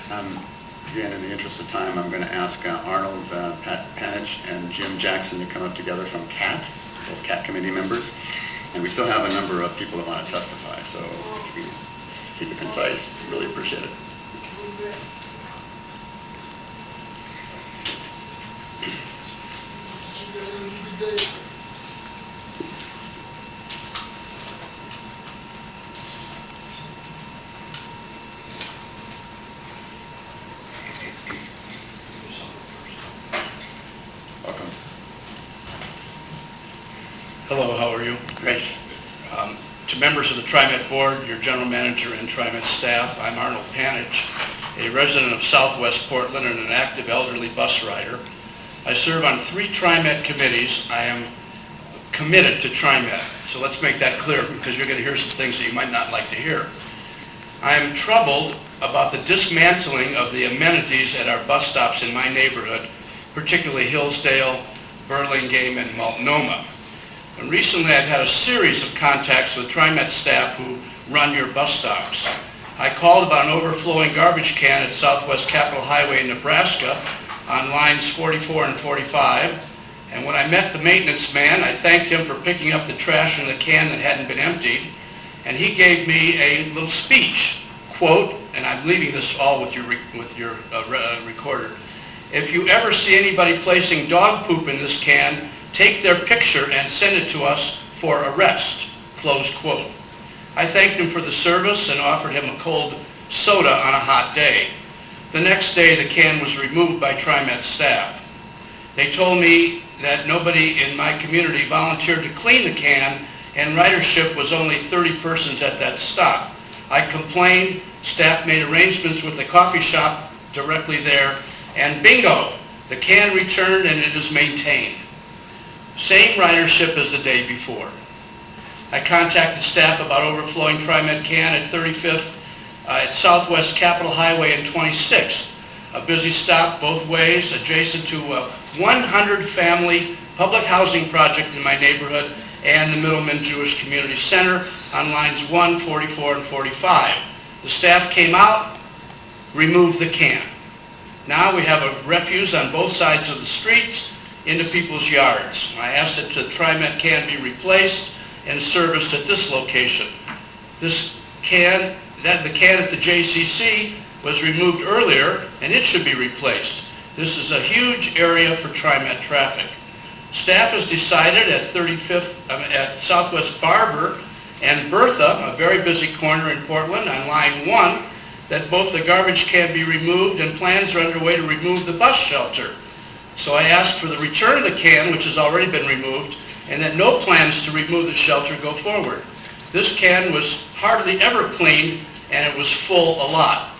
Again, in the interest of time, I'm going to ask Arnold Panich and Jim Jackson to come up together from CAT, both CAT committee members. And we still have a number of people that want to testify, so if you can keep it concise, really appreciate it. Welcome. Hello, how are you? Great. To members of the TriMet board, your general manager and TriMet staff, I'm Arnold Panich, a resident of Southwest Portland and an active elderly bus rider. I serve on 3 TriMet committees. I am committed to TriMet, so let's make that clear because you're going to hear some things that you might not like to hear. I am troubled about the dismantling of the amenities at our bus stops in my neighborhood, particularly Hillsdale, Burlingame, and Multnomah. And recently I've had a series of contacts with TriMet staff who run your bus stops. I called about an overflowing garbage can at Southwest Capitol Highway in Nebraska on lines 44 and 45. And when I met the maintenance man, I thanked him for picking up the trash in the can that hadn't been emptied. And he gave me a little speech, quote, and I'm leaving this all with your recorder. If you ever see anybody placing dog poop in this can, take their picture and send it to us for arrest, close quote. I thanked him for the service and offered him a cold soda on a hot day. The next day, the can was removed by TriMet staff. They told me that nobody in my community volunteered to clean the can, and ridership was only 30 persons at that stop. I complained, staff made arrangements with the coffee shop directly there, and bingo, the can returned and it is maintained. Same ridership as the day before. I contacted staff about overflowing TriMet can at 35th at Southwest Capitol Highway and 26th, a busy stop both ways adjacent to a 100-family public housing project in my neighborhood and the Middleman Jewish Community Center on lines 1, 44, and 45. The staff came out, removed the can. Now we have a refuse on both sides of the streets into people's yards. I asked that the TriMet can be replaced and serviced at this location. The can at the JCC was removed earlier and it should be replaced. This is a huge area for TriMet traffic. Staff has decided at 35th at Southwest Barber and Bertha, a very busy corner in Portland on line 1, that both the garbage can be removed and plans are underway to remove the bus shelter. So I asked for the return of the can, which has already been removed, and that no plans to remove the shelter go forward. This can was hardly ever cleaned, and it was full a lot.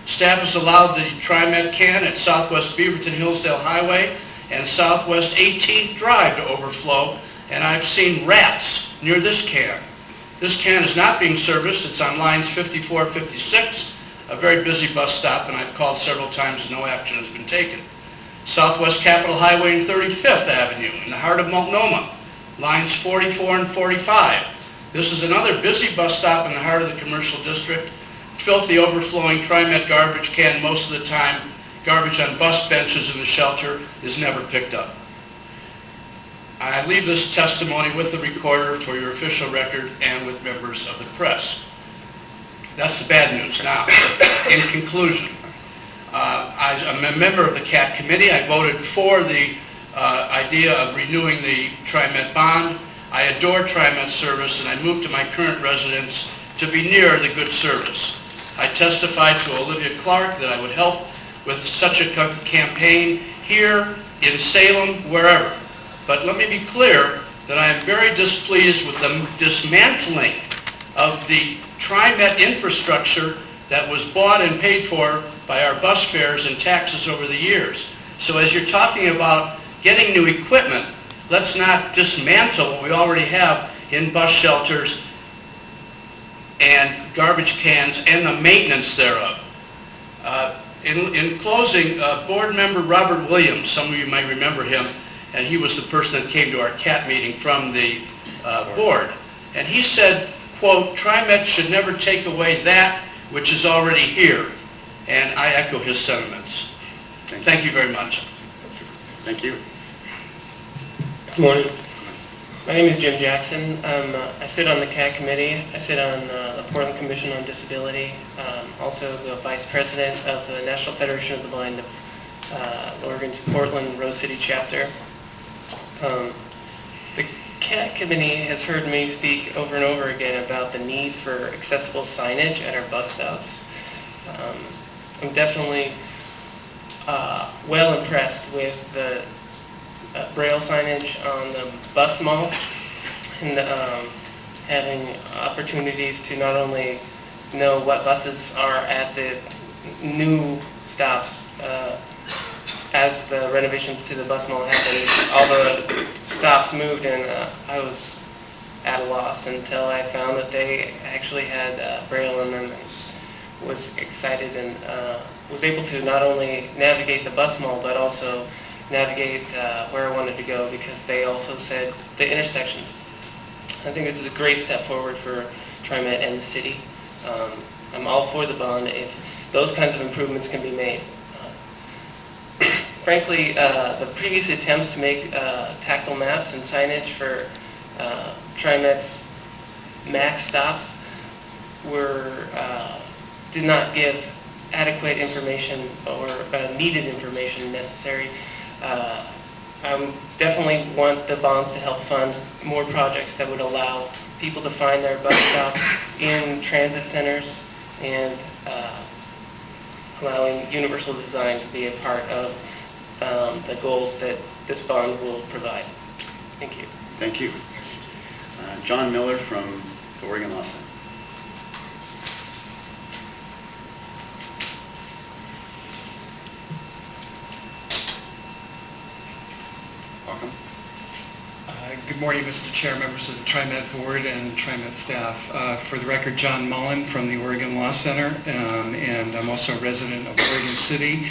Staff has allowed the TriMet can at Southwest Beaverton Hillsdale Highway and Southwest 18th Drive to overflow, and I've seen rats near this can. This can is not being serviced. It's on lines 54, 56, a very busy bus stop, and I've called several times and no action has been taken. Southwest Capitol Highway and 35th Avenue in the heart of Multnomah, lines 44 and 45. This is another busy bus stop in the heart of the commercial district. Filthy overflowing TriMet garbage can most of the time. Garbage on bus benches in the shelter is never picked up. I leave this testimony with the recorder for your official record and with members of the press. That's the bad news. Now, in conclusion, I'm a member of the CAT committee. I voted for the idea of renewing the TriMet bond. I adore TriMet service, and I moved to my current residence to be near the good service. I testified to Olivia Clark that I would help with such a campaign here, in Salem, wherever. But let me be clear that I am very displeased with the dismantling of the TriMet infrastructure that was bought and paid for by our bus fares and taxes over the years. So as you're talking about getting new equipment, let's not dismantle what we already have in bus shelters and garbage cans and the maintenance thereof. In closing, board member Robert Williams, some of you might remember him, and he was the person that came to our CAT meeting from the board. And he said, quote, TriMet should never take away that which is already here. and I echo his sentiments. Thank you very much. Thank you. Good morning. My name is Jim Jackson. I sit on the CAT committee. I sit on the Portland Commission on Disability. Also the vice president of the National Federation of the Blind of Oregon's Portland Rose City chapter. The CAT committee has heard me speak over and over again about the need for accessible signage at our bus stops. I'm definitely well impressed with the Braille signage on the bus mall and having opportunities to not only know what buses are at the new stops as the renovations to the bus mall happened. All the stops moved and I was at a loss until I found that they actually had Braille in them, and was excited and was able to not only navigate the bus mall but also navigate where I wanted to go, because they also said the intersections. I think this is a great step forward for TriMet and the city. I'm all for the bond if those kinds of improvements can be made. Frankly, the previous attempts to make tactile maps and signage for TriMet's max stops did not give adequate information or needed information necessary. I definitely want the bonds to help fund more projects that would allow people to find their bus stops in transit centers and allowing universal design to be a part of the goals that this bond will provide. Thank you. Thank you. John Miller from the Oregon Law Center. Welcome. Good morning, Mr. Chair, members of the TriMet Board and TriMet staff. For the record, John Mullen from the Oregon Law Center, and I'm also a resident of Oregon City,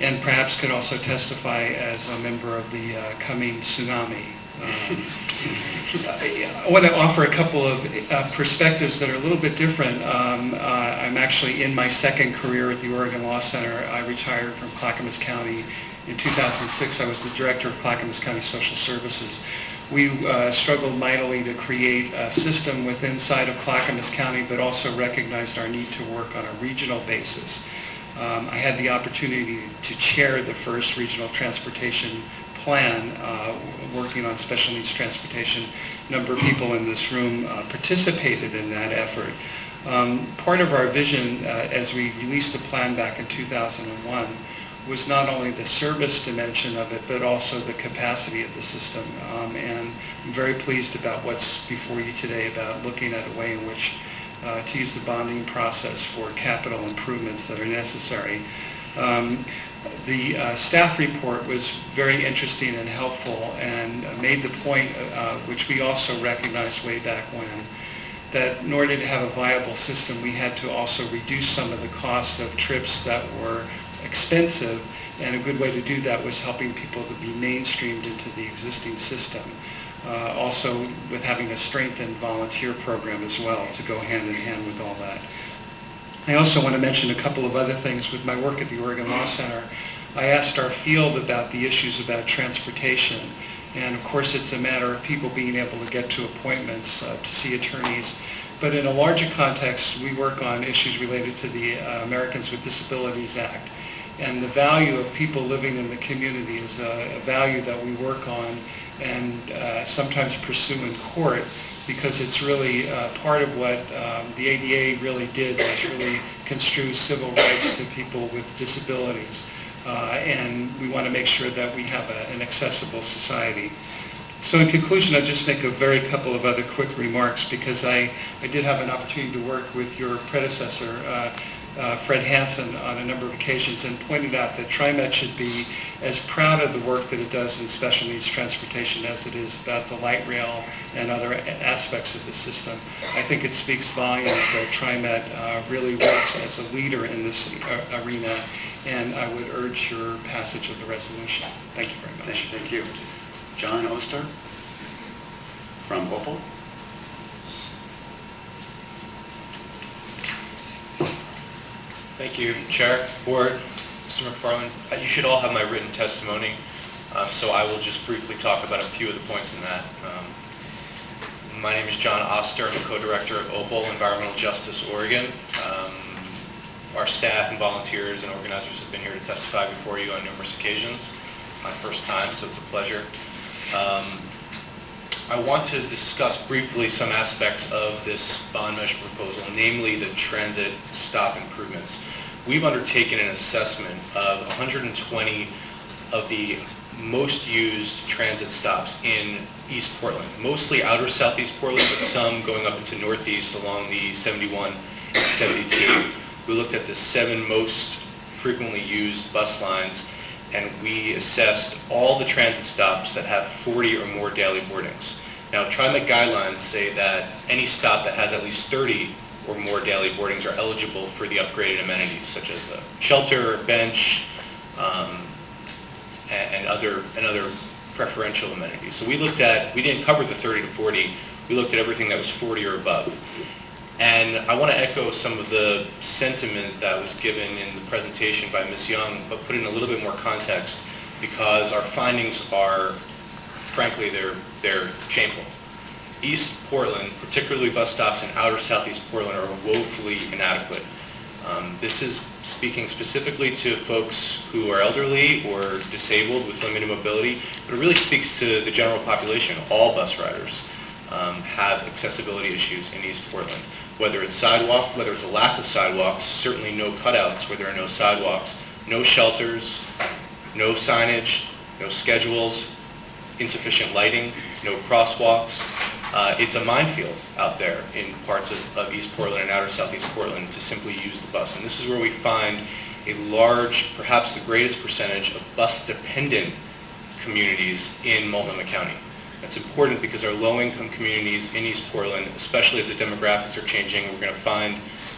and perhaps could also testify as a member of the coming tsunami. I want to offer a couple of perspectives that are a little bit different. I'm actually in my second career at the Oregon Law Center. I retired from Clackamas County in 2006. I was the director of Clackamas County Social Services. We struggled mightily to create a system within inside of Clackamas County, but also recognized our need to work on a regional basis. I had the opportunity to chair the first regional transportation plan, working on special needs transportation. A number of people in this room participated in that effort. Part of our vision as we released the plan back in 2001 was not only the service dimension of it, but also the capacity of the system. And I'm very pleased about what's before you today about looking at a way in which to use the bonding process for capital improvements that are necessary. The staff report was very interesting and helpful and made the point, which we also recognized way back when, that in order to have a viable system, we had to also reduce some of the cost of trips that were expensive, and a good way to do that was helping people to be mainstreamed into the existing system. Also with having a strengthened volunteer program as well to go hand in hand with all that. I also want to mention a couple of other things. With my work at the Oregon Law Center, I asked our field about the issues about transportation. And of course it's a matter of people being able to get to appointments, to see attorneys. But in a larger context, we work on issues related to the Americans with Disabilities Act. And the value of people living in the community is a value that we work on and sometimes pursue in court, because it's really part of what the ADA really did, was really construe civil rights to people with disabilities. And we want to make sure that we have an accessible society. So in conclusion, I'll just make a couple of other quick remarks, because I did have an opportunity to work with your predecessor, Fred Hansen, on a number of occasions, and pointed out that TriMet should be as proud of the work that it does in special needs transportation as it is about the light rail and other aspects of the system. I think it speaks volumes that TriMet really works as a leader in this arena, and I would urge your passage of the resolution. Thank you very much. Thank you. John Oster from Opal. Thank you, Chair, Board, Mr. McFarland. You should all have my written testimony, so I will just briefly talk about a few of the points in that. My name is John Oster. I'm the co-director of OPAL, Environmental Justice Oregon. Our staff and volunteers and organizers have been here to testify before you on numerous occasions. My first time, so it's a pleasure. I want to discuss briefly some aspects of this bond measure proposal, namely the transit stop improvements. We've undertaken an assessment of 120 of the most used transit stops in East Portland, mostly outer southeast Portland, but some going up into northeast along the 71 and 72. We looked at the 7 most frequently used bus lines, and we assessed all the transit stops that have 40 or more daily boardings. Now, TriMet guidelines say that any stop that has at least 30 or more daily boardings are eligible for the upgraded amenities, such as the shelter, bench, and other preferential amenities. So we didn't cover the 30 to 40, we looked at everything that was 40 or above. And I want to echo some of the sentiment that was given in the presentation by Ms. Young, but put in a little bit more context, because our findings are, frankly, they're shameful. East Portland, particularly bus stops in outer southeast Portland, are woefully inadequate. This is speaking specifically to folks who are elderly or disabled with limited mobility, but it really speaks to the general population. All bus riders have accessibility issues in East Portland. Whether it's sidewalk, whether it's a lack of sidewalks, certainly no cutouts where there are no sidewalks, no shelters, no signage, no schedules, insufficient lighting, no crosswalks. It's a minefield out there in parts of East Portland and outer southeast Portland to simply use the bus. And this is where we find a large, perhaps the greatest percentage of bus-dependent communities in Multnomah County. That's important because our low-income communities in East Portland, especially as the demographics are changing, we're going to find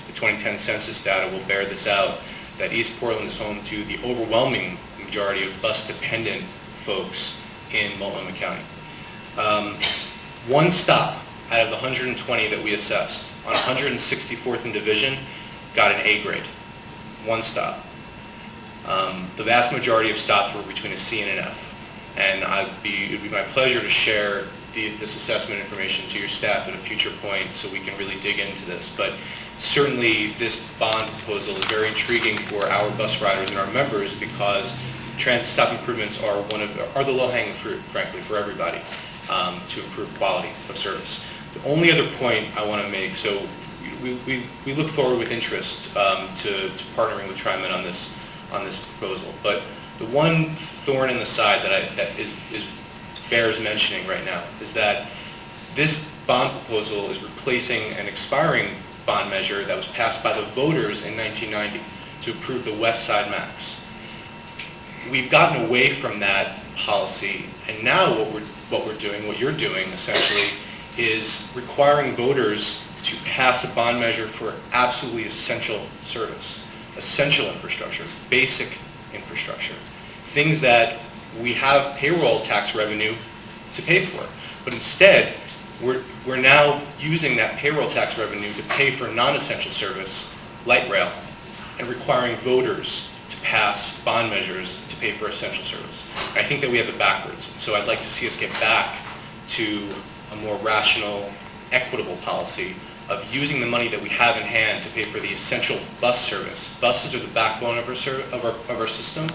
the 2010 census data will bear this out, that East Portland is home to the overwhelming majority of bus-dependent folks in Multnomah County. One stop out of the 120 that we assessed on 164th and Division got an A grade. One stop. The vast majority of stops were between a C and an F. And it would be my pleasure to share this assessment information to your staff at a future point so we can really dig into this. But certainly this bond proposal is very intriguing for our bus riders and our members, because transit stop improvements are the low-hanging fruit, frankly, for everybody to improve quality of service. The only other point I want to make, so we look forward with interest to partnering with TriMet on this proposal. But the one thorn in the side that bears mentioning right now is that this bond proposal is replacing an expiring bond measure that was passed by the voters in 1990 to approve the West Side Max. We've gotten away from that policy, and now what you're doing essentially is requiring voters to pass a bond measure for absolutely essential service, essential infrastructure, basic infrastructure, things that we have payroll tax revenue to pay for. But instead, we're now using that payroll tax revenue to pay for non-essential service, light rail, and requiring voters to pass bond measures to pay for essential service. I think that we have it backwards. So I'd like to see us get back to a more rational, equitable policy of using the money that we have in hand to pay for the essential bus service. Buses are the backbone of our system.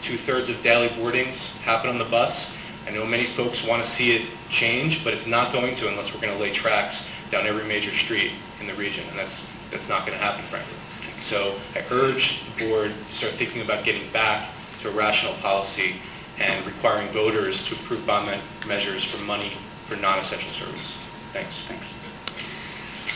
2/3 of daily boardings happen on the bus. I know many folks want to see it change, but it's not going to unless we're going to lay tracks down every major street in the region, and that's not going to happen, frankly. So I urge the board to start thinking about getting back to a rational policy and requiring voters to approve bond measures for money for non-essential service. Thanks.